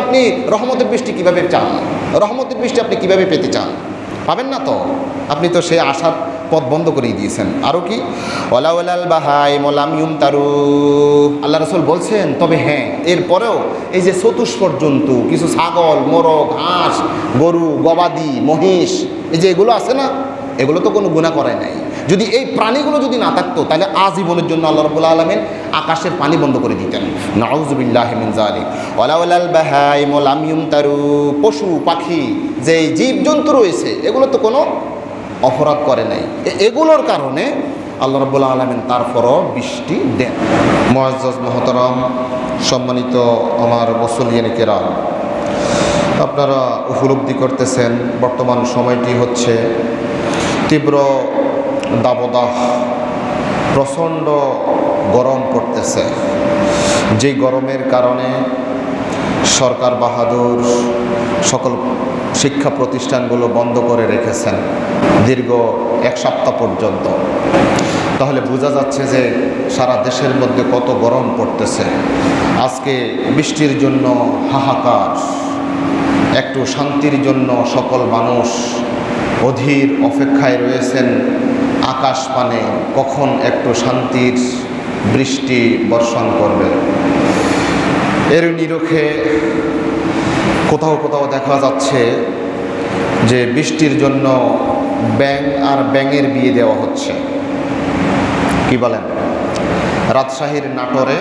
আপনি রহমতের বৃষ্টি কীভাবে চান? রহমতের বৃষ্টি আপনি কীভাবে পেতে চান? পাবেন না তো, আপনি তো সে আশার পথ বন্ধ করে দিয়েছেন। আরও কি, ওয়ালাউলাল বাহাইম লাম ইউমতারু, আল্লাহ রাসূল বলছেন তবে হ্যাঁ এরপরেও এই যে চতুষ্পদ জন্তু, কিছু ছাগল, মোরগ, হাঁস, গরু, গবাদি, মহিষ, এই যে এগুলো আছে না, এগুলো তো কোনো গুনাহ করে নাই। যদি এই প্রাণীগুলো যদি না থাকতো তাহলে আজীবনের জন্য আল্লাহ রাব্বুল আলামিন আকাশের পানি বন্ধ করে দিতেন। নাউযুবিল্লাহি মিন যালিক। ওয়ালাউলাল বাহাইম লাম ইউমতারু, পশু পাখি যে জীবজন্তু রয়েছে এগুলো তো কোনো অপরাধ করে নাই, এগুলোর কারণে আল্লাহ রাব্বুল আলামিন তারপরও বৃষ্টি দেন। মুআজ্জাজ মুহতারাম, সম্মানিত আমার মুসল্লিয়ানে কেরাম, আপনারা উপলব্ধি করতেছেন বর্তমান সময়টি হচ্ছে তীব্র দাবদাহ, প্রচণ্ড গরম পড়তেছে। যেই গরমের কারণে সরকার বাহাদুর সকল শিক্ষা প্রতিষ্ঠানগুলো বন্ধ করে রেখেছেন দীর্ঘ এক সপ্তাহ পর্যন্ত। তাহলে বোঝা যাচ্ছে যে সারা দেশের মধ্যে কত গরম পড়তেছে। আজকে বৃষ্টির জন্য হাহাকার, একটু শান্তির জন্য সকল মানুষ অধীর অপেক্ষায় রয়েছেন আকাশ পানে কখন একটু শান্তির বৃষ্টি বর্ষণ করবে। এর নিরখে কোথাও কোথাও দেখা যাচ্ছে যে বৃষ্টির জন্য ব্যাঙ আর ব্যাঙের বিয়ে দেওয়া হচ্ছে। কি বলেন? রাজশাহীর নাটোরে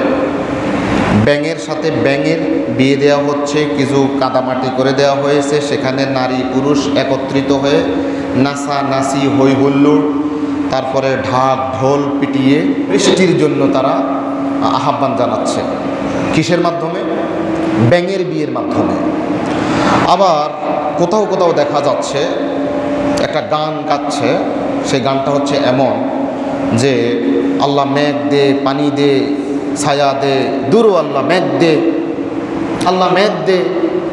ব্যাঙের সাথে ব্যাঙের বিয়ে দেওয়া হচ্ছে, কিছু কাদামাটি করে দেওয়া হয়েছে, সেখানে নারী পুরুষ একত্রিত হয়ে নাচানাচি হই হুল্লোড়, তারপরে ঢাক ঢোল পিটিয়ে বৃষ্টির জন্য তারা আহ্বান জানাচ্ছে। কিসের মাধ্যমে? ব্যাঙের বিয়ের মাধ্যমে। আবার কোথাও কোথাও দেখা যাচ্ছে একটা গান গাচ্ছে, সেই গানটা হচ্ছে এমন যে আল্লাহ মেঘ দে, পানি দে, ছায়া দে, দূর আল্লাহ মেঘ দে, আল্লাহ মেঘ দে,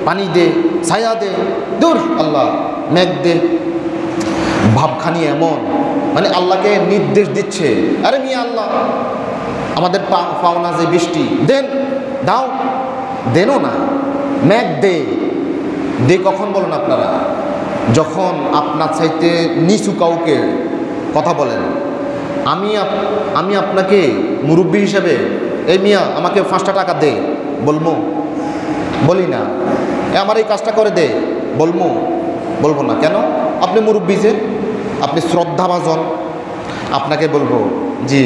পানি দে, ছায়া দে, দূর আল্লাহ মেঘ দে। ভাবখানি এমন, মানে আল্লাহকে নির্দেশ দিচ্ছে, আরে মিয়া আল্লাহ আমাদের পাওনা যে বৃষ্টি দেন, দাও, দেনও না, মেঘ দে। দে কখন বলেন আপনারা? যখন আপনার চাইতে নিচু কাউকে কথা বলেন। আমি আপনাকে মুরব্বী হিসেবে, এই মিয়া আমাকে 5টা টাকা দে, বলবো? বলি না। আমার এই কাজটা করে দে, বলবো না। কেন? আপনি মুরব্বী, যে আপনি শ্রদ্ধাভাজন, আপনাকে বলবো জি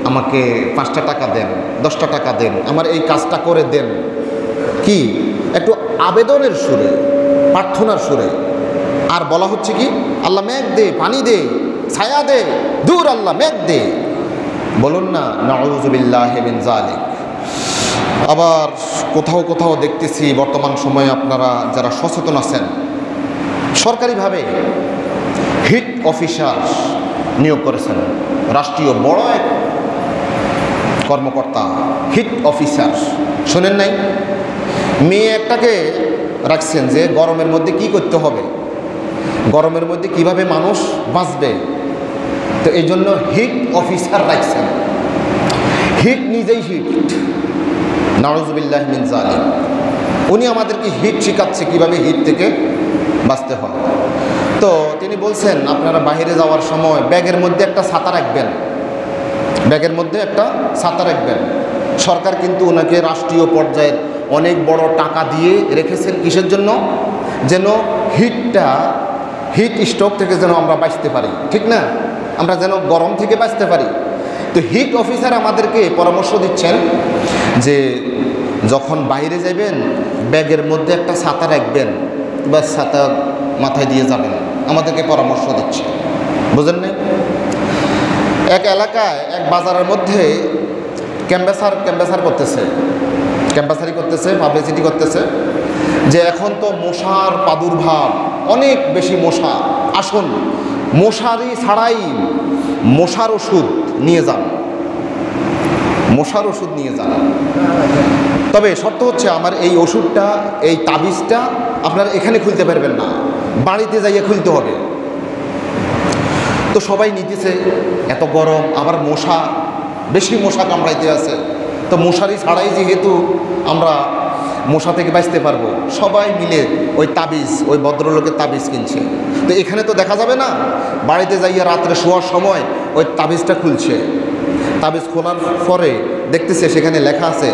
আমাকে 5টা টাকা দেন, 10টা টাকা দেন, আমার এই কাজটা করে দেন। কি একটু আবেদনের সুরে, প্রার্থনার সুরে। আর বলা হচ্ছে কি আল্লাহ মেঘ দে, পানি দে, ছায়া দে, দূর আল্লাহ মেঘ দে। বলুন না নাউযুবিল্লাহি মিন যালিক। আবার কোথাও কোথাও দেখতেছি বর্তমান সময়ে আপনারা যারা সচেতন আছেন, সরকারিভাবে হিট অফিসার নিয়োগ করেছেন। রাষ্ট্রীয় বড় এক কর্মকর্তা, হিট অফিসার। শোনেন নাই? মেয়ে একটাকে রাখছেন যে গরমের মধ্যে কি করতে হবে, গরমের মধ্যে কিভাবে মানুষ বাঁচবে, তো এই জন্য হিট অফিসার রাখছেন। হিট নিজেই হিট, নাউযুবিল্লাহি মিন যালিক। উনি আমাদেরকে হিট শেখাচ্ছে কিভাবে হিট থেকে বাঁচতে হয়। তো তিনি বলছেন আপনারা বাইরে যাওয়ার সময় ব্যাগের মধ্যে একটা ছাতা রাখবেন, ব্যাগের মধ্যে একটা ছাতা রাখবেন। সরকার কিন্তু ওনাকে রাষ্ট্রীয় পর্যায়ের অনেক বড় টাকা দিয়ে রেখেছেন, কিসের জন্য? যেন হিট স্ট্রোক থেকে যেন আমরা বাঁচতে পারি, ঠিক না? আমরা যেন গরম থেকে বাঁচতে পারি। তো হিট অফিসার আমাদেরকে পরামর্শ দিচ্ছেন যে যখন বাইরে যাবেন ব্যাগের মধ্যে একটা ছাতা রাখবেন, বা ছাতা মাথায় দিয়ে যাবেন, আমাদেরকে পরামর্শ দিচ্ছে। বুঝেন না? এক এলাকায় এক বাজারের মধ্যে ক্যাম্পাসারি করতেছে, পাবলিসিটি করতেছে যে এখন তো মশার প্রাদুর্ভাব, অনেক বেশি মশা, আসুন মশারি ছাড়াই মশার ওষুধ নিয়ে যান, মশার ওষুধ নিয়ে যান। তবে শর্ত হচ্ছে আমার এই ওষুধটা, এই তাবিজটা আপনারা এখানে খুলতে পারবেন না, বাড়িতে যাইয়ে খুলতে হবে। তো সবাই নিতেছে, এত গরম, আবার মশা, বেশি মশা কামড়াইতে আছে। তো মশারি ছাড়াই যেহেতু আমরা মশা থেকে বাঁচতে পারবো, সবাই মিলে ওই তাবিজ, ওই ভদ্রলোকের তাবিজ কিনছে। তো এখানে তো দেখা যাবে না, বাড়িতে যাইয়া রাত্রে শোয়ার সময় ওই তাবিজটা খুলছে। তাবিজ খোলার পরে দেখতেছে সেখানে লেখা আছে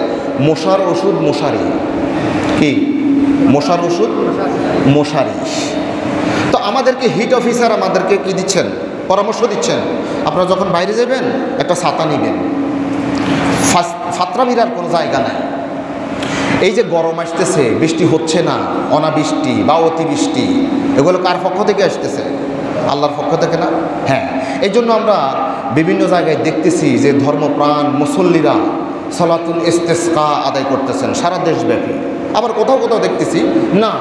মশার ওষুধ মশারি। কি মশার ওষুধ? মশারি। তো আমাদেরকে হিট অফিসার আমাদেরকে কি দিচ্ছেন? পরামর্শ দিচ্ছেন, আপনারা যখন বাইরে যাবেন একটা ছাতা নেবেন, ফাতরা বিরার কোনো জায়গা নাই। এই যে গরম আসতেছে, বৃষ্টি হচ্ছে না, অনাবৃষ্টি বা অতিবৃষ্টি, এগুলো কার পক্ষ থেকে আসতেছে? আল্লাহর পক্ষ থেকে না? হ্যাঁ, এই জন্য আমরা বিভিন্ন জায়গায় দেখতেছি যে ধর্মপ্রাণ মুসল্লিরা সালাতুল ইস্তেসকা আদায় করতেছেন সারা দেশব্যাপী। আবার কোথাও কোথাও দেখতেছি না,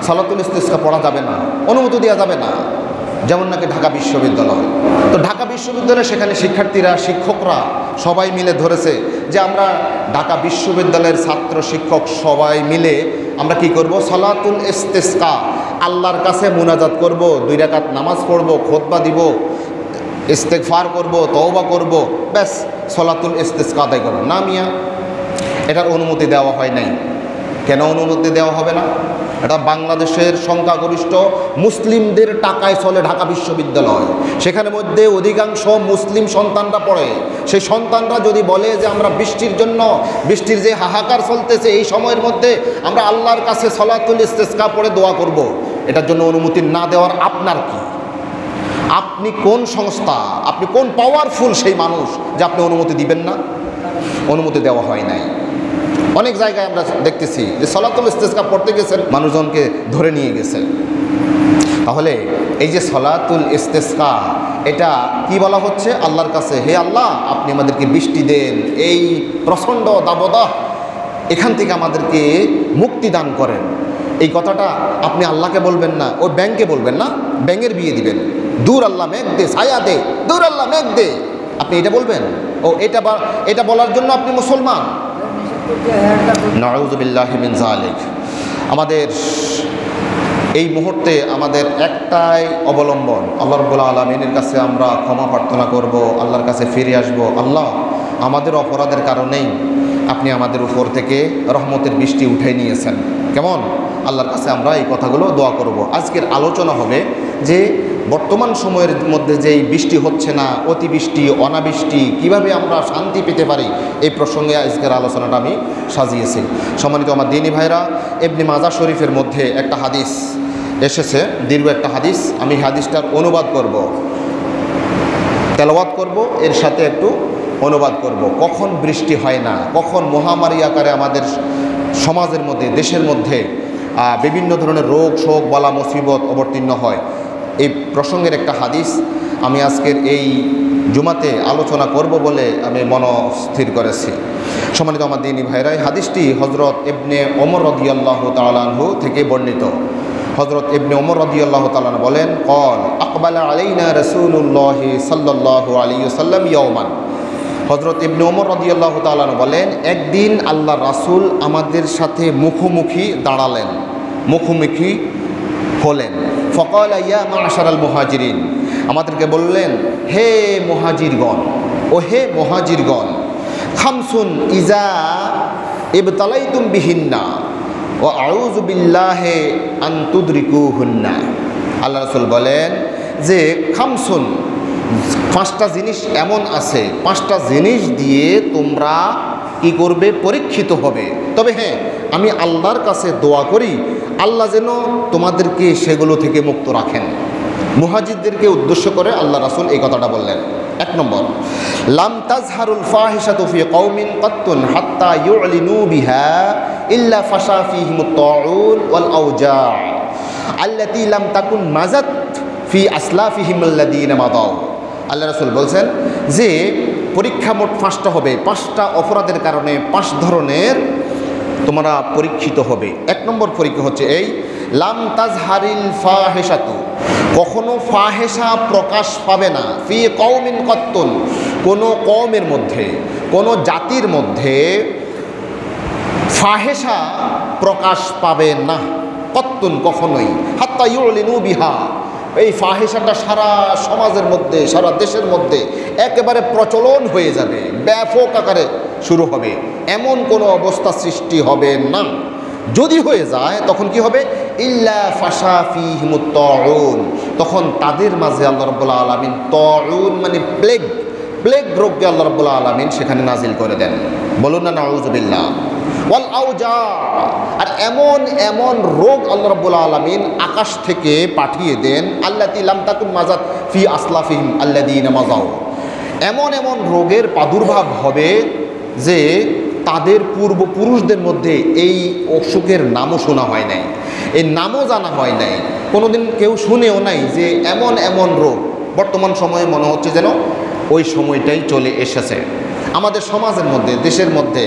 সালাতুল ইস্তেসকা পড়া যাবে না, অনুমতি দেওয়া যাবে না, যেমন নাকি ঢাকা বিশ্ববিদ্যালয়। তো ঢাকা বিশ্ববিদ্যালয়ে সেখানে শিক্ষার্থীরা, শিক্ষকরা সবাই মিলে ধরেছে যে আমরা ঢাকা বিশ্ববিদ্যালয়ের ছাত্র শিক্ষক সবাই মিলে আমরা কি করব? সালাতুল ইস্তেসকা, আল্লাহর কাছে মুনাজাত করব, 2 রাকাত নামাজ পড়ব, খুতবা দিব, ইস্তেগফার করব, তওবা করব, ব্যাস সালাতুল ইস্তেসকা আদায় করব। না মিয়া, এটার অনুমতি দেওয়া হয় নাই। কেন অনুমতি দেওয়া হবে না? এটা বাংলাদেশের সংখ্যাগরিষ্ঠ মুসলিমদের টাকায় চলে ঢাকা বিশ্ববিদ্যালয়, সেখানে মধ্যে অধিকাংশ মুসলিম সন্তানরা পড়ে। সেই সন্তানরা যদি বলে যে আমরা বৃষ্টির জন্য, বৃষ্টির যে হাহাকার চলতেছে এই সময়ের মধ্যে আমরা আল্লাহর কাছে সালাতুল ইস্তেসকা পড়ে দোয়া করব, এটার জন্য অনুমতি না দেওয়ার আপনার কি? আপনি কোন সংস্থা, আপনি কোন পাওয়ারফুল সেই মানুষ যে আপনি অনুমতি দিবেন না? অনুমতি দেওয়া হয় নাই। অনেক জায়গায় আমরা দেখতেছি যে সালাতুল ইস্তেসকা পড়তে গেছেন, মানুষজনকে ধরে নিয়ে গেছে। তাহলে এই যে সালাতুল ইস্তেসকা, এটা কি বলা হচ্ছে? আল্লাহর কাছে, হে আল্লাহ আপনি আমাদেরকে বৃষ্টি দেন, এই প্রচণ্ড দাবদাহ এখান থেকে আমাদেরকে মুক্তি দান করেন। এই কথাটা আপনি আল্লাহকে বলবেন না, ওই ব্যাংকে বলবেন না, ব্যাঙের বিয়ে দিবেন, দূর আল্লাহ মেঘ দে, ছায়া দে, দূর আল্লাহ মেঘ দে, আপনি এটা বলবেন? ও এটা বলার জন্য আপনি মুসলমান? নাউযু বিল্লাহি মিন যালিক। আমাদের এই মুহূর্তে আমাদের একটাই অবলম্বন, আল্লাহ রাব্বুল আলামিনের কাছে আমরা ক্ষমা প্রার্থনা করব, আল্লাহর কাছে ফিরে আসব। আল্লাহ, আমাদের অপরাধের কারণেই আপনি আমাদের উপর থেকে রহমতের বৃষ্টি উঠাই নিয়েছেন। কেমন? আল্লাহর কাছে আমরা এই কথাগুলো দোয়া করব। আজকের আলোচনা হবে যে বর্তমান সময়ের মধ্যে যেই বৃষ্টি হচ্ছে না, অতিবৃষ্টি, অনাবৃষ্টি, কিভাবে আমরা শান্তি পেতে পারি, এই প্রসঙ্গে আজকের আলোচনাটা আমি সাজিয়েছি। সম্মানিত আমার দিনী ভাইরা, ইবনে মাজাহ শরীফের মধ্যে একটা হাদিস এসেছে, দীর্ঘ একটা হাদিস। আমি হাদিসটার অনুবাদ করব, তেলাওয়াত করব, এর সাথে একটু অনুবাদ করব। কখন বৃষ্টি হয় না, কখন মহামারী আকারে আমাদের সমাজের মধ্যে, দেশের মধ্যে বিভিন্ন ধরনের রোগ শোক বালা মুসিবত অবতীর্ণ হয়, এই প্রসঙ্গের একটা হাদিস আমি আজকের এই জুমাতে আলোচনা করব বলে আমি মনস্থির করেছি। সম্মানিত আমার দিনী ভাইরা, এই হাদিসটি হযরত ইবনে ওমর রাদিয়াল্লাহু তাআলা আনহু থেকে বর্ণিত। হযরত ইবনে ওমর রাদিয়াল্লাহু তাআলা বলেন, ক্বাল আকবালা আলাইনা রাসূলুল্লাহি সাল্লাল্লাহু আলাইহি ওয়াসাল্লাম ইয়াওমান। হযরত ইবনে ওমর রাদিয়াল্লাহু তাআলা বলেন, একদিন আল্লাহর রাসূল আমাদের সাথে মুখোমুখি দাঁড়ালেন, মুখোমুখি হলেন। ফাকালা ইয়া মা'শারাল মুহাজিরিন, আমাদেরকে বললেন, হে মুহাজিরগণ, ও হে মুহাজিরগণ, খামসুন ইজা ইবতালাইতুম বিহিন্না ওয়া আউযু বিল্লাহি আন তুদরিকুহুন্না। আল্লাহ রাসূল বলেন যে খামসুন, 5টা জিনিস এমন আছে, 5টা জিনিস দিয়ে তোমরা কি করবে? পরীক্ষিত হবে। তবে হ্যাঁ, আমি আল্লাহর কাছে দোয়া করি আল্লাহ যেন তোমাদেরকে সেগুলো থেকে মুক্ত রাখেন। মুহাজিরদেরকে উদ্দেশ্য করে আল্লাহ রাসূল এই কথাটা বললেন। 1 নম্বর, লাম তাজহারুল ফাহিশাতু ফি কওমিন কাত্তুন হাত্তা ইউলিনু বিহা ইল্লা ফাশা ফীহিমুত তাউন ওয়াল আওজা আল্লাতী লাম তাকুন মাজাত ফি আসলাফিহিমুল্লাযীনা মাদাউ। আল্লাহ রাসূল বলছেন যে পরীক্ষা মোট 5টা হবে, 5টা অপরাধের কারণে 5 ধরনের তোমরা পরীক্ষিত হবে। 1 নম্বর পরীক্ষা হচ্ছে এই, লাম তাজহারিল ফাহিশাতু, কখনো ফাহেসা প্রকাশ পাবে না, ফি কওমিন কাত্তুন, কোনো কওমের মধ্যে, কোনো জাতির মধ্যে ফাহেসা প্রকাশ পাবে না, কত্তুন কখনোই, হাত্তা ইউলিনু বিহা, এই ফাহেসাটা সারা সমাজের মধ্যে, সারা দেশের মধ্যে একেবারে প্রচলন হয়ে যাবে, ব্যাপক আকারে শুরু হবে, এমন কোনো অবস্থা সৃষ্টি হবে না যদি হয়ে যায় তখন কি হবে? ইল্লা ফাশা ফীহিমুত তাউন, তখন তাদের মাঝে আল্লাহ রাব্বুল আলামিন তাউন মানে প্লেগ রোগকে আল্লাহ রাব্বুল আলামিন সেখানে নাজিল করে দেন। বলুন না নাউযুবিল্লাহ। ওয়াল আউজা, আর এমন এমন রোগ আল্লাহ রাব্বুল আলামিন আকাশ থেকে পাঠিয়ে দেন, আল্লাতী লাম তাকুন মাজাত ফি আসলাফিহিম আল্লাযীনা মাযাউ, এমন এমন রোগের প্রাদুর্ভাব হবে যে তাদের পূর্বপুরুষদের মধ্যে এই অসুখের নামও শোনা হয় নাই, এই নামও জানা হয় নাই, কোনোদিন কেউ শুনেও নাই যে এমন এমন রোগ। বর্তমান সময়ে মনে হচ্ছে যেন ওই সময়টাই চলে এসেছে আমাদের সমাজের মধ্যে, দেশের মধ্যে।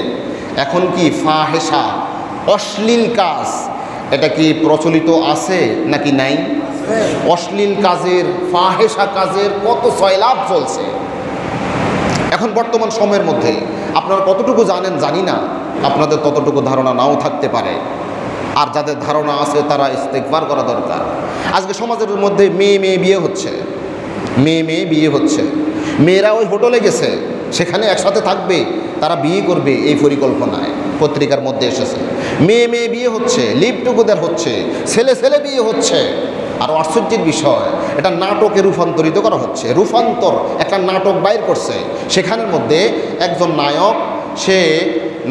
এখন কি ফাহেসা, অশ্লীল কাজ, এটা কি প্রচলিত আছে নাকি নাই? অশ্লীল কাজের, ফাহেসা কাজের কত সয়লাভ চলছে এখন বর্তমান সময়ের মধ্যে। আপনারা কতটুকু জানেন জানি না, আপনাদের ততটুকু ধারণা নাও থাকতে পারে। আর যাদের ধারণা আছে তারা ইস্তেগফার করা দরকার। আজকে সমাজের মধ্যে মেয়ে মেয়ে বিয়ে হচ্ছে, মেয়েরা ওই হোটেলে গেছে, সেখানে একসাথে থাকবে, তারা বিয়ে করবে এই পরিকল্পনায় পত্রিকার মধ্যে এসেছে। মেয়ে মেয়ে বিয়ে হচ্ছে, লিভ টুগেদার হচ্ছে, ছেলে বিয়ে হচ্ছে। আর আশ্চর্যের বিষয়, এটা নাটকে রূপান্তরিত করা হচ্ছে। রূপান্তর একটা নাটক বাইর করছে, সেখানের মধ্যে একজন নায়ক, সে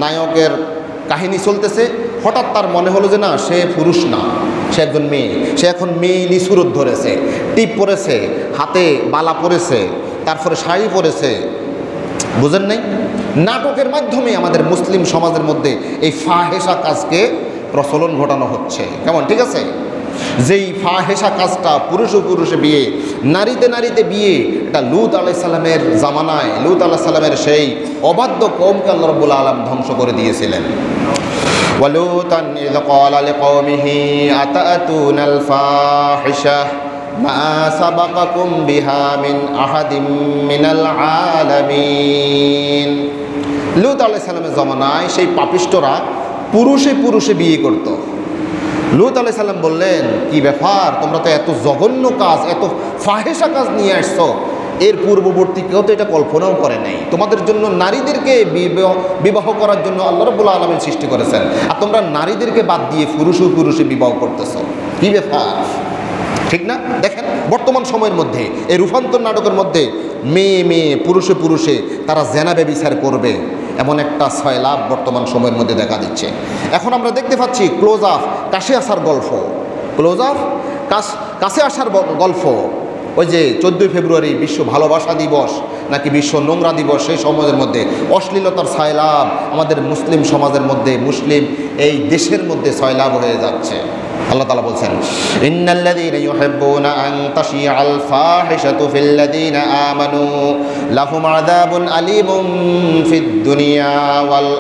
নায়কের কাহিনী চলতেছে, হঠাৎ তার মনে হলো যে না, সে পুরুষ না, সে একজন মেয়ে। সে এখন মেয়েলি সুরত ধরেছে, টিপ পরেছে, হাতে বালা পরেছে, তারপরে শাড়ি পরেছে। বুঝেন নাই? নাটকের মাধ্যমে আমাদের মুসলিম সমাজের মধ্যে এই ফাহেসা কাজকে প্রচলন ঘটানো হচ্ছে। কেমন? ঠিক আছে? যেই ফাহেসা কাজটা পুরুষে বিয়ে, নারীতে বিয়ে, এটা লূত আলাইহিস সালামের জামানায়, লূত আলাইহিস সালামের সেই অবাধ্য কওমকে আল্লাহ রাব্বুল আলামিন ধ্বংস করে দিয়েছিলেন। ওয়ালুতান ইয ক্বালা লিকওমিহি আতাতুনাল ফাহিশা মা সাবাকাকুম বিহা মিন আহাদিম মিনাল আলামিন। লূত আলাইহিস সালামের জামানায় সেই পাপিষ্ঠরা পুরুষে বিয়ে করত। লূত আলাইহিস সালাম বললেন, কি ব্যাপার, তোমরা তো এত জঘন্য কাজ, এত ফাহেসা কাজ নিয়ে আসছো, এর পূর্ববর্তী কেউ তো এটা কল্পনাও করে নাই। তোমাদের জন্য নারীদেরকে বিবাহ করার জন্য আল্লাহ রাব্বুল আলামিন সৃষ্টি করেছেন, আর তোমরা নারীদেরকে বাদ দিয়ে পুরুষে বিবাহ করতেছ, কি ব্যাপার? ঠিক না? দেখেন বর্তমান সময়ের মধ্যে এই রূপান্তর নাটকের মধ্যে মেয়ে পুরুষে তারা জেনা ব্যভিচার করবে, এমন একটা সয়লাভ বর্তমান সময়ের মধ্যে দেখা দিচ্ছে। এখন আমরা দেখতে পাচ্ছি ক্লোজ আপ কাছে আসার গল্প। ওই যে 14ই ফেব্রুয়ারি বিশ্ব ভালোবাসা দিবস নাকি বিশ্ব নোংরা দিবস, সেই সমাজের মধ্যে অশ্লীলতার সয়লাভ আমাদের মুসলিম সমাজের মধ্যে, মুসলিম এই দেশের মধ্যে সয়লাভ হয়ে যাচ্ছে। আল্লাহ তাআলা বলছেন, ইন্নাল্লাযীনা ইউহিব্বুনা আন তাশিআল ফাহিশাতু ফিল্লাযীনা আমানু লাহুম আযাবুন আলীমুম ফিদ দুনিয়া ওয়াল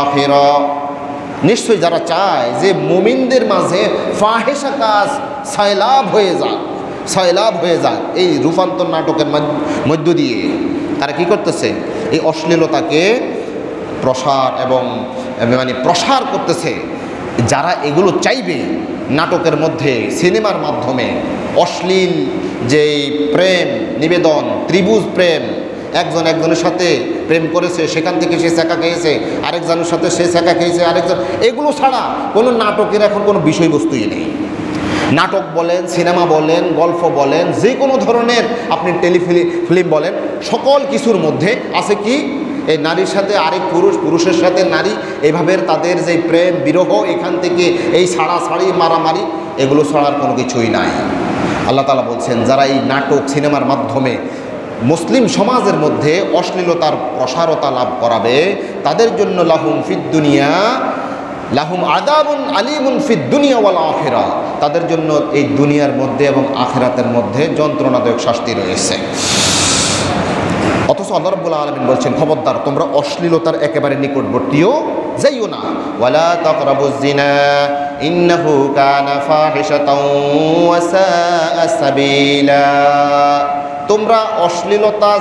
আখিরাহ। নিশ্চয়ই যারা চায় যে মুমিনদের মাঝে ফাহিশা কাজ সয়লাভ হয়ে যাক এই রূপান্তর নাটকের মধ্য দিয়ে, তারা কি করতেছে? এই অশ্লীলতাকে প্রসার করতেছে। যারা এগুলো চাইবে, নাটকের মধ্যে, সিনেমার মাধ্যমে অশ্লীল যেই প্রেম নিবেদন, ত্রিভুজ প্রেম, একজনের সাথে প্রেম করেছে, সেখান থেকে সে ছেঁকা খেয়েছে, আরেকজনের সাথে সে ছেঁকা খেয়েছে আরেকজন, এগুলো ছাড়া কোনো নাটকের এখন কোনো বিষয়বস্তুই নেই। নাটক বলেন, সিনেমা বলেন, গল্প বলেন, যে কোনো ধরনের আপনি টেলিফিল্ম বলেন, সকল কিছুর মধ্যে আছে কি? এই নারীর সাথে আরেক পুরুষের সাথে নারী, এইভাবে তাদের যে প্রেম বিরহ, এখান থেকে এই ছাড়াছাড়ি মারামারি, এগুলো ছাড়ার কোনো কিছুই নাই। আল্লাহ তাআলা বলছেন, যারা এই নাটক সিনেমার মাধ্যমে মুসলিম সমাজের মধ্যে অশ্লীলতার প্রসারতা লাভ করাবে, তাদের জন্য লাহুম আযাবুন আলীমুন ফিদ দুনিয়া ওয়াল আখিরাহ, তাদের জন্য এই দুনিয়ার মধ্যে এবং আখিরাতের মধ্যে যন্ত্রণাদায়ক শাস্তি রয়েছে। অথচ আল্লাহ রাব্বুল আলামিন বলছেন, খবরদার তোমরা অশ্লীলতার একেবারে নিকটবর্তীও যাইও না। ওয়ালা তাকরাবুজ জিনা ইন্নাহু কানা ফাহিশাতাও ওয়া সাআ সাবিলা। তোমরা অশ্লীলতা,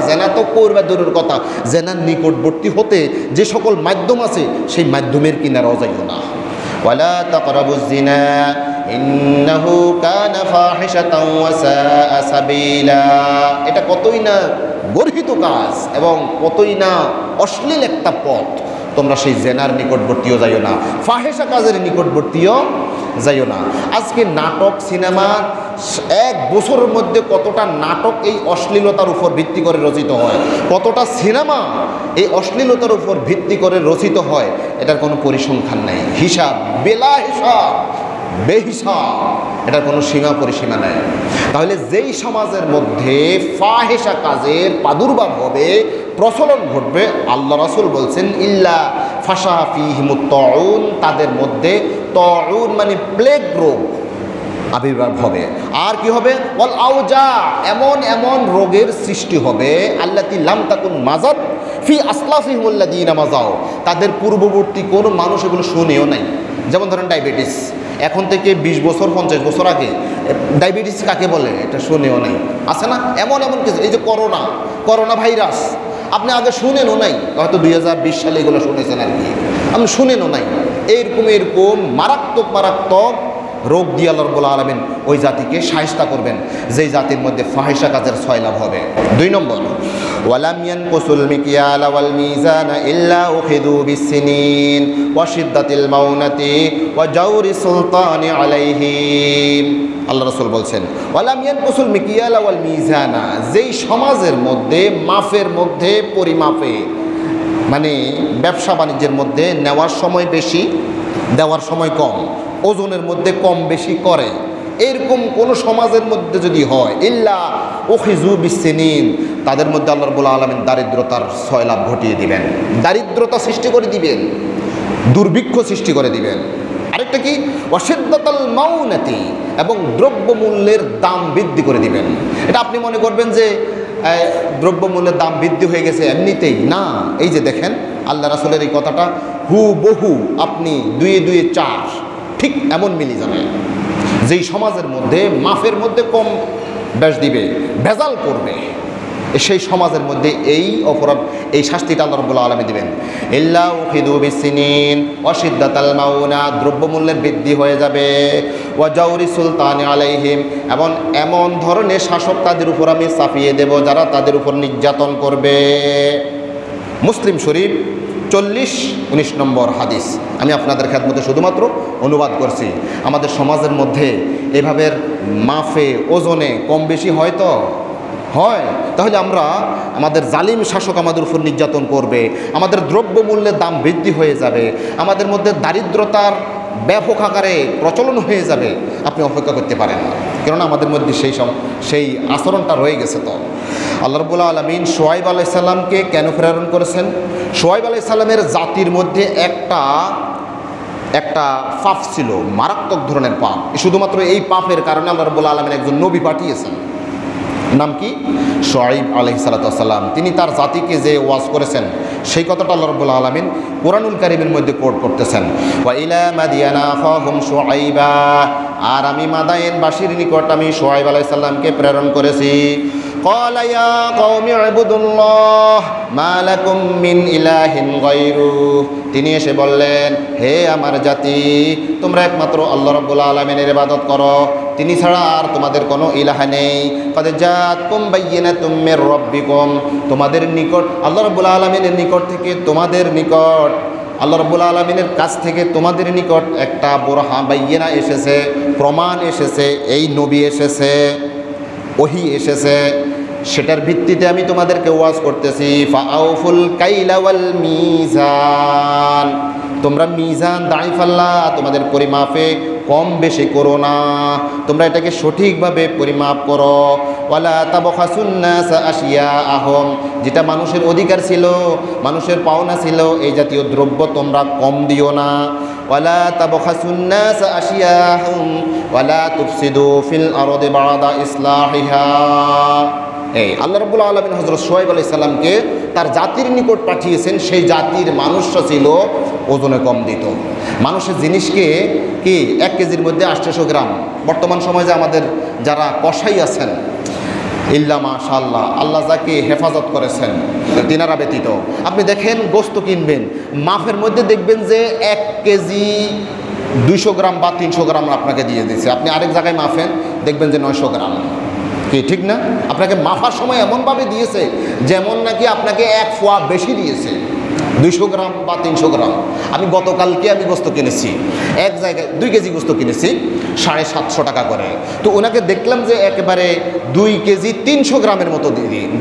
জেনা তো করবে দূরের কথা, জেনার নিকটবর্তী হতে যে সকল মাধ্যম আছে সেই মাধ্যমের কিনারাও যাইও না। ওয়ালা তাকরাবুজ জিনা ইন্নাহু কানা ফাহিশাতাও ওয়া সাআ সাবিলা। এটা কতই না গর্হিত কাজ এবং কতই না অশ্লীল একটা পথ। তোমরা সেই জেনার নিকটবর্তীও যাইও না, ফাহেসা কাজের নিকটবর্তীও যাইও না। আজকে নাটক সিনেমা 1 বছরের মধ্যে কতটা নাটক এই অশ্লীলতার উপর ভিত্তি করে রচিত হয়, কতটা সিনেমা এই অশ্লীলতার উপর ভিত্তি করে রচিত হয়, এটার কোনো পরিসংখ্যান নেই, হিসাব বেলা হিসাব বেহিসাব, এটার কোনো সীমা পরিসীমা নেই। তাহলে যেই সমাজের মধ্যে ফাহেসা কাজের প্রাদুর্ভাব হবে, প্রচলন ঘটবে, আল্লাহ রাসূল বলছেন ইল্লা ফাশা ফীহিমুত তাউন, তাদের মধ্যে তাউন মানে প্লেগ রোগ আবির্ভাব হবে। আর কি হবে? ওয়াল আউজা, এমন এমন রোগের সৃষ্টি হবে আল্লাতি লাম তাকুন মাজাদ ফি আসলাফিহিমুল্লাযীনা মাজাও, তাদের পূর্ববর্তী কোনো মানুষ এগুলো শুনেও নাই। যেমন ধরেন ডায়াবেটিস, এখন থেকে 20 বছর 50 বছর আগে ডায়াবেটিস কাকে বলে এটা শুনেও নাই, আছে না? এমন এমন কিছু, এই যে করোনা ভাইরাস, আপনি আগে শুনেনও নাই, হয়তো 2020 সালে এগুলো শুনেছেন আর কি, আপনি শুনেনও নাই। এরকম মারাত্মক রোগ দিয়ে আল্লাহ রাব্বুল আলামিন ওই জাতিকে শায়েস্তা করবেন, যেই জাতির মধ্যে ফাহিশা কাজের সয়লাভ হবে। 2 নম্বর, ওয়ালাম ইয়ানকুসুল মিকিয়ালা ওয়াল মিজানা ইল্লা উখিযু বিসসিনিন ওয়া শিদ্দাতিল মাউনাতি ওয়া জাওরি সুলতানি আলাইহিম। আল্লাহ রাসূল বলছেন ওয়ালাম ইয়ানকুসুল মিকিয়ালা ওয়াল মিজানা, যেই সমাজের মধ্যে মাপের মধ্যে পরিমাপে, মানে ব্যবসা বাণিজ্যের মধ্যে নেওয়ার সময় বেশি দেওয়ার সময় কম, ওজনের মধ্যে কম বেশি করে, এরকম কোন সমাজের মধ্যে যদি হয়, ইল্লা উখিযু বিসসিনিন, তাদের মধ্যে আল্লাহ রাব্বুল আলামিন দারিদ্রতার সয়লাভ ঘটিয়ে দিবেন, দারিদ্রতা সৃষ্টি করে দিবেন, দুর্ভিক্ষ সৃষ্টি করে দিবেন। আরেকটা কি? ওয়াশিদ্দাতাল মাউনাতি, এবং দ্রব্যমূল্যের দাম বৃদ্ধি করে দিবেন। এটা আপনি মনে করবেন যে দ্রব্যমূল্যের দাম বৃদ্ধি হয়ে গেছে এমনিতেই, না। এই যে দেখেন আল্লাহ রাসূলের এই কথাটা হুবহু আপনি 2 2 4 ঠিক এমন মিলি যাবে। যেই সমাজের মধ্যে মাফের মধ্যে কম বেশ দিবে, ভেজাল করবে, সেই সমাজের মধ্যে এই অপরাধ, এই শাস্তিটা আল্লাহ রাব্বুল আলামিন দিবেন। ইল্লা উখিযু বিসসিনিন ওয়া শিদ্দাতাল মাউনা, দ্রব্যমূল্যের বৃদ্ধি হয়ে যাবে, ওয়া জাওরি সুলতানি আলাইহিম, এবং এমন ধরনের শাসক তাদের উপর আমি চাপিয়ে দেব যারা তাদের উপর নির্যাতন করবে। মুসলিম শরীফ 40-19 নম্বর হাদিস। আমি আপনাদের খেদমতে শুধুমাত্র অনুবাদ করছি। আমাদের সমাজের মধ্যে এভাবে মাফে ওজনে কম বেশি হয় তো হয়, তাহলে আমরা আমাদের জালিম শাসক আমাদের উপর নির্যাতন করবে, আমাদের দ্রব্যমূল্যের দাম বৃদ্ধি হয়ে যাবে, আমাদের মধ্যে দারিদ্রতার ব্যাপক আকারে প্রচলন হয়ে যাবে, আপনি অপেক্ষা করতে পারেন না, কেননা আমাদের মধ্যে সেই আচরণটা রয়ে গেছে। তো আল্লাহ রাব্বুল আলামিন শুআয়ব আলাইহিস সালামকে কেন প্রেরণ করেছেন? শুআয়ব আলাইহিস সালামের জাতির মধ্যে একটা পাপ ছিল, মারাত্মক ধরনের পাপ। শুধুমাত্র এই পাপের কারণে আল্লাহ রাব্বুল আলামিন একজন নবী পাঠিয়েছেন। নাম কি? শুআয়ব আলাইহিস সালাম। তিনি তার জাতিকে যে ওয়াজ করেছেন সেই কথাটা আল্লাহ রাব্বুল আলামিন কুরআনুল কারীমের মধ্যে কোট করতেছেন, ওয়া ইলা মাদিয়ানা আখাহুম শুআইবা, আর আমি মাদায়েনবাসীর নিকট আমি শুআয়ব আলাইহিস সালামকে প্রেরণ করেছি। ক্বালা ইয়া কওমি ইবুদুল্লাহ মা লাকুম মিন ইলাহিন গায়রু, তিনি এসে বললেন, হে আমার জাতি, তোমরা একমাত্র আল্লাহ রাব্বুল আলামিনের ইবাদত করো, তিনি ছাড়া আর তোমাদের কোনো ইলাহা নেই। কদ জাআতকুম বায়্যিনাতুম মির রাব্বিকুম, তোমাদের নিকট আল্লাহ রাব্বুল আলামিনের নিকট থেকে তোমাদের নিকট আল্লাহ রাব্বুল আলামিনের কাছ থেকে তোমাদের নিকট একটা বুরহান বায়্যিনা এসেছে, প্রমাণ এসেছে, এই নবী এসেছে, ওহী এসেছে, সেটার ভিত্তিতে আমি তোমাদেরকে ওয়াজ করতেছি। ফাআউফুল কাইলা ওয়াল মিজান, তোমরা মিজান দাঁড়িফাল্লা, তোমাদের পরিমাপে কম বেশি করো না, তোমরা এটাকে সঠিকভাবে পরিমাপ করো। ওয়ালা তাবখাসুন নাস আশিয়াআহুম, যেটা মানুষের অধিকার ছিল, মানুষের পাওনা ছিল, এই জাতীয় দ্রব্য তোমরা কম দিও না। ওয়ালা তাবখাসুন নাস আশিয়াআহুম ওয়ালা তুফসিদু ফিল আরদি বা'দা ইসলাহিহা। এই আল্লাহ রাব্বুল আলামিন হযরত শুআয়ব আলাইহিস সালামকে তার জাতির নিকট পাঠিয়েছেন, সেই জাতির মানুষরা ছিল ওজনে কম দিত। মানুষের জিনিসকে কি 1 কেজির মধ্যে 800 গ্রাম, বর্তমান সময়ে যে আমাদের যারা কসাই আছেন, ইল্লা মাশাআল্লাহ, আল্লাহ যাকে হেফাজত করেছেন তিনারা ব্যতীত, আপনি দেখেন গোস্ত কিনবেন, মাপের মধ্যে দেখবেন যে 1 কেজি 200 গ্রাম বা 300 গ্রাম আপনাকে দিয়ে দিচ্ছে, আপনি আরেক জায়গায় মাপেন দেখবেন যে 900 গ্রাম। কি ঠিক না? আপনাকে মাপার সময় এমনভাবে দিয়েছে যেমন নাকি আপনাকে 1 পোয়া বেশি দিয়েছে। 200 গ্রাম বা 300 গ্রাম। আমি গতকালকে গোস্ত কিনেছি, এক জায়গায় 2 কেজি গোস্ত কিনেছি 750 টাকা করে। তো ওনাকে দেখলাম যে একেবারে 2 কেজি 300 গ্রামের মতো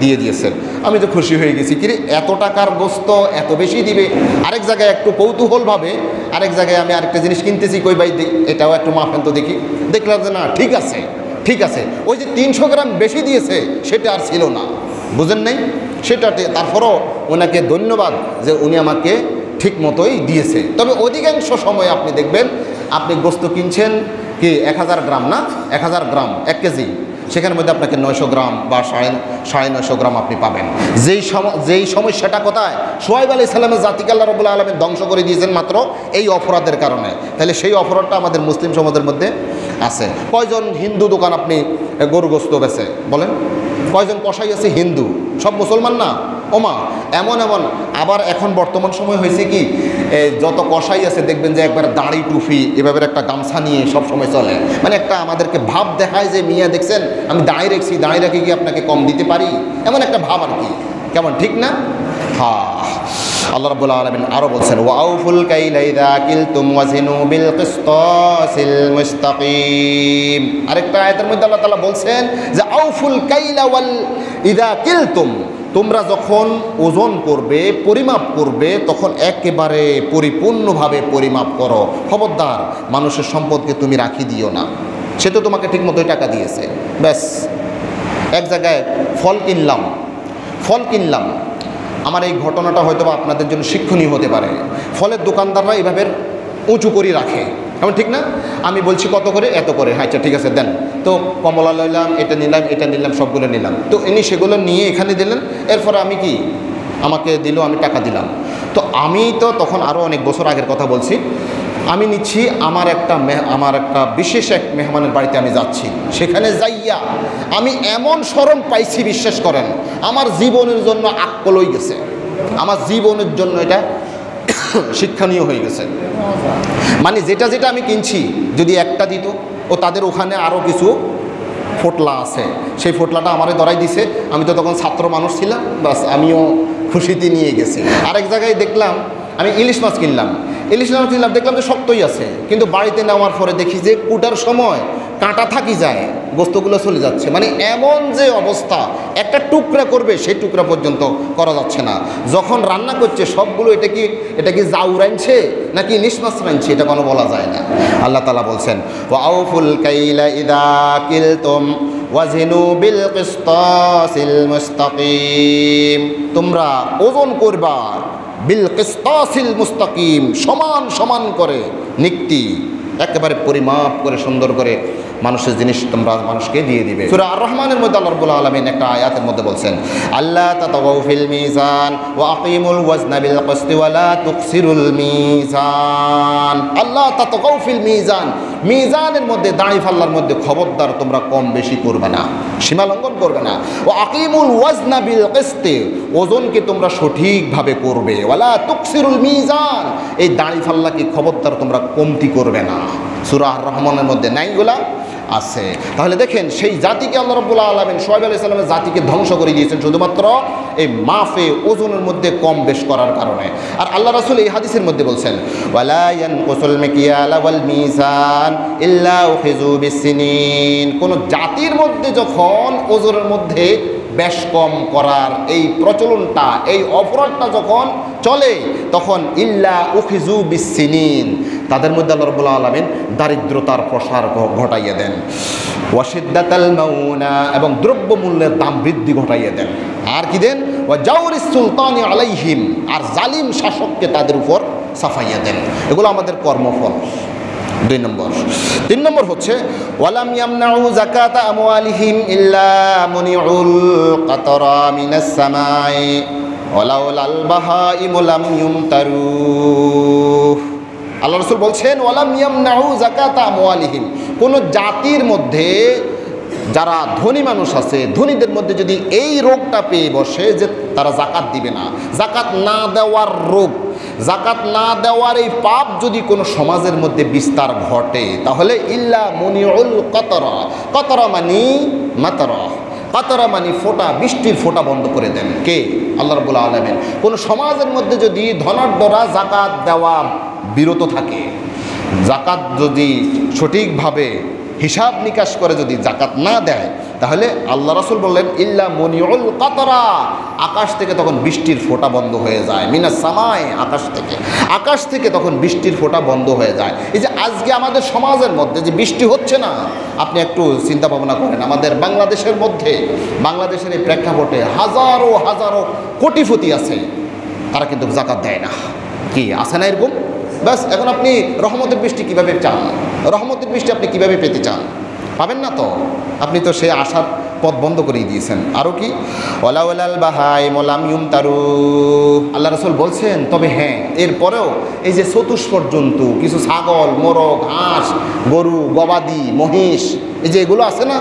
দিয়ে দিয়েছেন। আমি তো খুশি হয়ে গেছি, কিরে এত টাকার গোস্ত এত বেশি দিবে। আরেক জায়গায় একটু কৌতূহলভাবে আরেক জায়গায় আমি আরেকটা জিনিস কিনতেছি, কই ভাই এটাও একটু মাপেন তো দেখি। দেখলাম যে না ঠিক আছে ঠিক আছে, ওই যে 300 গ্রাম বেশি দিয়েছে সেটা আর ছিল না, বুঝেন নাই সেটা। তারপরও ওনাকে ধন্যবাদ যে উনি আমাকে ঠিক মতোই দিয়েছে। তবে অধিকাংশ সময় আপনি দেখবেন আপনি গোস্ত কিনছেন কি 1000 গ্রাম না, 1000 গ্রাম 1 কেজি, সেখানের মধ্যে আপনাকে 900 গ্রাম বা 950 গ্রাম আপনি পাবেন। যেই সমস্যাটা কোথায়, সোহাইব আলাইহিস সালামের জাতিকে আল্লাহ রাব্বুল আলামিন ধ্বংস করে দিয়েছেন মাত্র এই অপরাধের কারণে। তাহলে সেই অপরাধটা আমাদের মুসলিম সমাজের মধ্যে আছে। কয়জন হিন্দু দোকান আপনি গরু গোস্ত বেচে বলেন? কয়জন কসাই আছে হিন্দু? সব মুসলমান না? ওমা এমন আবার এখন বর্তমান সময় হয়েছে কি, যত কসাই আছে দেখবেন যে একবার দাড়ি টুপি এভাবে একটা গামছা নিয়ে সব সময় চলে। মানে একটা আমাদেরকে ভাব দেখায় যে মিয়া দেখছেন আমি দাঁড়ি রেখেছি, দাঁড়ি রেখে কি আপনাকে কম দিতে পারি, এমন একটা ভাব আর কি। কেমন ঠিক না? হ্যাঁ, আল্লাহ রাব্বুল আলামিন আরো বলছেন ওয়াউফুল কাইলা ইযা কিলতুম ওয়াজিনু বিল কিসতাসিল মুস্তাকিম। আরেকটা আয়াতের মধ্যে আল্লাহ তাআলা বলছেন যে আউফুল কাইলা ওয়াল ইযা কিলতুম, তোমরা যখন ওজন করবে পরিমাপ করবে তখন একেবারে পরিপূর্ণভাবে পরিমাপ করো। খবরদার মানুষের সম্পদকে তুমি রাখি দিও না, সে তো তোমাকে ঠিক মতোই টাকা দিয়েছে। ব্যাস এক জায়গায় ফল কিনলাম, আমার এই ঘটনাটা হয়তো বা আপনাদের জন্য শিক্ষণীয় হতে পারে। ফলের দোকানদাররা এভাবে উঁচু করে রাখে, এমন ঠিক না? আমি বলছি কত করে, এত করে, হ্যাঁ আচ্ছা ঠিক আছে দেন। তো কমলা নিলাম, এটা নিলাম, সবগুলো নিলাম। তো ইনি সেগুলো নিয়ে এখানে দিলেন, এরপরে আমি কি আমাকে দিল, আমি টাকা দিলাম। তো আমি তো তখন আরও অনেক বছর আগের কথা বলছি, আমি নিচ্ছি আমার একটা বিশেষ এক মেহমানের বাড়িতে আমি যাচ্ছি। সেখানে যাইয়া আমি এমন শরম পাইছি, বিশ্বাস করেন আমার জীবনের জন্য আক্কল হয়ে গেছে, আমার জীবনের জন্য এটা শিক্ষণীয় হয়ে গেছে। মানে যেটা আমি কিনছি যদি একটা দিত, ও তাদের ওখানে আরও কিছু ফোটলা আছে, সেই ফোটলাটা আমারে ধরাই দিছে। আমি তো তখন ছাত্র মানুষ ছিলাম, বাস আমিও খুশিতে নিয়ে গেছি। আরেক জায়গায় দেখলাম আমি ইলিশ মাছ কিনলাম, দেখলাম যে শক্তই আছে, কিন্তু বাড়িতে নেওয়ার পরে দেখি যে কুটার সময় কাঁটা থাকি যায়, গোস্তগুলো চলে যাচ্ছে। মানে এমন যে অবস্থা, একটা টুকরা করবে সেই টুকরা পর্যন্ত করা যাচ্ছে না। যখন রান্না করছে সবগুলো এটা কি জাউ রাঁধছে নাকি ইলিশ মাছ রাঁধছে, এটা কোনো বলা যায় না। আল্লাহ তাআলা বলছেন ওয়াউফুল কাইলা ইযা কিলতুম ওয়াজিনু বিল কিসতাসিল মুস্তাকিম, তোমরা ওজন করবা বিল কিসতাসিল মুস্তাকিম, সমান করে নিক্তি একেবারে পরিমাপ করে সুন্দর করে মানুষের জিনিস তোমরা মানুষকে দিয়ে দিবে। সূরা আর রহমানের মধ্যে আল্লাহ রাব্বুল আলামিন একটা আয়াতের মধ্যে বলছেন আল্লাহ তাতাগাউ ফিল মিজান ওয়া আকিমুল ওয়াজনা বিল কিসতি ওয়া লা তুকসিরুল মিজান। আল্লাহ তাতাগাউ ফিল মিজান, মিজানের মধ্যে দাঁড়ি ফাল্লার মধ্যে খবরদার তোমরা কম বেশি করবে না, সীমা লঙ্ঘন করবে না। ওয়া আকিমুল ওয়াজনা বিল কিসতি, ওজনকে তোমরা সঠিকভাবে করবে। ওয়া লা তুকসিরুল মিজান, এই দাঁড়ি ফাল্লাকে খবরদার তোমরা কমতি করবে না। সূরা আর রহমানের মধ্যে নাইগুলা আছে। তাহলে দেখেন সেই জাতিকে আল্লাহ রাব্বুল আলামিন শুআয়ব আলাইহিস সালামের জাতিকে ধ্বংস করে দিয়েছেন শুধুমাত্র এই মাফে ওজনের মধ্যে কম বেশ করার কারণে। আর আল্লাহ রাসূল এই হাদিসের মধ্যে বলছেন ওয়ালা ইয়ানকুসুল মিকিয়ালা ওয়াল মিজান ইল্লা উখিযু বিসসিনিন, কোন জাতির মধ্যে যখন ওজনের মধ্যে বেশ কম করার এই প্রচলনটা, এই অপরাধটা যখন চলে তখন ইল্লা উখিযু বিসসিনিন, তাদের মধ্যে আল্লাহ রাব্বুল আলামিন দারিদ্রতার প্রসার ঘটাইয়ে দেন। ওয়াশিদ্দাতাল মাউনা, এবং দ্রব্যমূল্যের দাম বৃদ্ধি ঘটাইয়ে দেন। আর কি দেন? ওয়া জাওরিস সুলতানি আলাইহিম, আর জালিম শাসককে তাদের উপর সাফাইয়া দেন। এগুলো আমাদের কর্মফল। 2 নম্বর। 3 নম্বর হচ্ছে ওয়ালাম ইয়ামনাউ যাকাতা আমওয়ালিহিম ইল্লা মুনিউল কাতরা মিনাস সামাই ওয়ালাউলাল বাহাইমু লাম ইউমতারু। আল্লাহ রাসূল বলছেন ওয়ালাম ইয়ামনাউ যাকাতা আমওয়ালিহিম, কোন জাতির মধ্যে যারা ধনী মানুষ আছে, ধনীদের মধ্যে যদি এই রোগটা পেয়ে বসে যে তারা জাকাত দিবে না, জাকাত না দেওয়ার রোগ, জাকাত না দেওয়ার এই পাপ যদি কোনো সমাজের মধ্যে বিস্তার ঘটে তাহলে ইল্লা মুনিউল কাতরা, কাতরা মানি মাতরা, কাতরা মানি ফোঁটা, বৃষ্টির ফোঁটা বন্ধ করে দেন কে? আল্লাহ রাব্বুল আলামিন কোন সমাজের মধ্যে যদি ধনাঢ্যরা যাকাত দেওয়া বিরত থাকে, যাকাত যদি সঠিকভাবে হিসাব নিকাশ করে যদি যাকাত না দেয়, তাহলে আল্লাহ রাসূল বললেন ইল্লা মুনিউল কাতরা, আকাশ থেকে তখন বৃষ্টির ফোঁটা বন্ধ হয়ে যায়। মিনাস সামায়, আকাশ থেকে তখন বৃষ্টির ফোঁটা বন্ধ হয়ে যায়। এই যে আজকে আমাদের সমাজের মধ্যে যে বৃষ্টি হচ্ছে না, আপনি একটু চিন্তা ভাবনা করেন, আমাদের বাংলাদেশের মধ্যে, বাংলাদেশের এই প্রেক্ষাপটে হাজারো হাজারো কোটিপতি আছে, তারা কিন্তু যাকাত দেয় না। কি আছে না এরকম? ব্যাস, এখন আপনি রহমতের বৃষ্টি কিভাবে চান? রহমতের বৃষ্টি আপনি কিভাবে পেতে চান? পাবেন না তো, আপনি তো সেই আশার পথ বন্ধ করে দিয়েছেন। আরও কি ওয়ালাউলাল বাহাইম লাম ইউমতারু, আল্লাহ রাসূল বলছেন তবে হ্যাঁ, এরপরেও এই যে চতুষ্পদ জন্তু, কিছু ছাগল, মোরগ, হাঁস, গরু, গবাদি, মহিষ, এই যে এগুলো আছে না,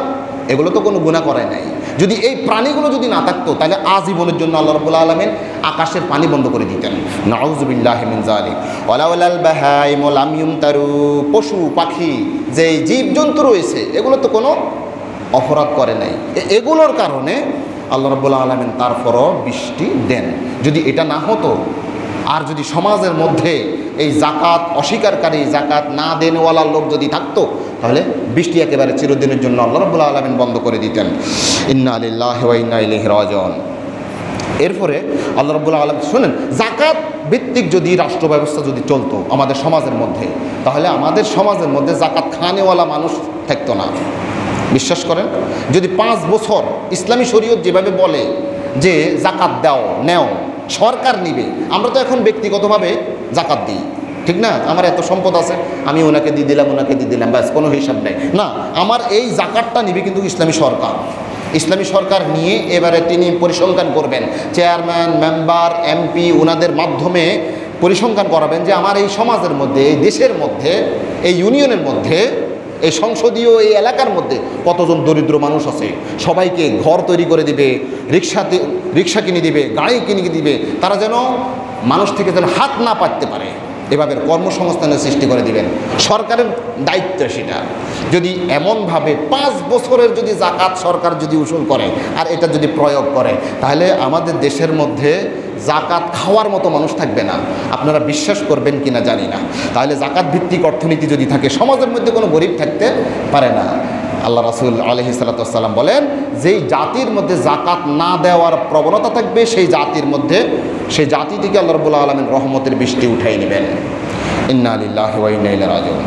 এগুলো তো কোনো গুনাহ করে নাই। যদি এই প্রাণীগুলো যদি না থাকতো, তাহলে আজীবনের জন্য আল্লাহ রাব্বুল আলামিন আকাশের পানি বন্ধ করে দিতেন। নাউযুবিল্লাহি মিন যালিক। ওয়ালাউলাল বাহাইম লাম ইউমতারু, পশু পাখি যে জীবজন্তু রয়েছে, এগুলো তো কোনো অপরাধ করে নাই, এগুলোর কারণে আল্লাহ রাব্বুল আলামিন তারপরও বৃষ্টি দেন। যদি এটা না হতো, আর যদি সমাজের মধ্যে এই যাকাত অস্বীকারী, যাকাত না দেনওয়ালার লোক যদি থাকতো, তাহলে বৃষ্টি একেবারে চিরদিনের জন্য আল্লাহ রাব্বুল আলামিন বন্ধ করে দিতেন। ইন্না লিল্লাহি ওয়া ইন্না ইলাইহি রাজিউন। এরপরে আল্লাহ রাব্বুল আলামিন শুনেন, যাকাত ভিত্তিক যদি রাষ্ট্র ব্যবস্থা যদি চলতো আমাদের সমাজের মধ্যে, তাহলে আমাদের সমাজের মধ্যে যাকাত খানেওয়ালা মানুষ থাকতো না। বিশ্বাস করেন, যদি 5 বছর ইসলামী শরীয়ত যেভাবে বলে যে যাকাত দাও, নেও, সরকার নিবে, আমরা তো এখন ব্যক্তিগতভাবে যাকাত দিই, ঠিক না? আমার এত সম্পদ আছে, আমি ওনাকে দিয়ে দিলাম, ওনাকে দিয়ে দিলাম, ব্যাস, কোনো হিসাব নেই। না, আমার এই যাকাতটা নিবে কিন্তু ইসলামী সরকার। ইসলামী সরকার নিয়ে এবারে তিনি পরিসংখ্যান করবেন, চেয়ারম্যান, মেম্বার, এমপি, ওনাদের মাধ্যমে পরিসংখ্যান করাবেন যে আমার এই সমাজের মধ্যে, এই দেশের মধ্যে, এই ইউনিয়নের মধ্যে, এই সংসদীয় এই এলাকার মধ্যে কতজন দরিদ্র মানুষ আছে, সবাইকে ঘর তৈরি করে দিবে, রিক্সা কিনে দিবে, গাড়ি কিনে দিবে, তারা যেন মানুষ থেকে যেন হাত না পাততে পারে, এভাবে কর্মসংস্থানের সৃষ্টি করে দিবেন। সরকারের দায়িত্ব সেটা। যদি এমনভাবে 5 বছরের যদি যাকাত সরকার যদি উসুল করে আর এটা যদি প্রয়োগ করে, তাহলে আমাদের দেশের মধ্যে যাকাত খাওয়ার মতো মানুষ থাকবে না। আপনারা বিশ্বাস করবেন কিনা জানি না। তাহলে যাকাত ভিত্তিক অর্থনীতি যদি থাকে, সমাজের মধ্যে কোনো গরিব থাকতে পারে না। আল্লাহ রাসূল আলাইহিস সালাতু ওয়াস সালাম বলেন, যেই জাতির মধ্যে যাকাত না দেওয়ার প্রবণতা থাকবে, সেই জাতির মধ্যে, সেই জাতি থেকে আল্লাহ রাব্বুল আলামিন রহমতের বৃষ্টি উঠাই নেবেন। ইন্না লিল্লাহি ওয়া ইন্না ইলাইহি রাজিউন।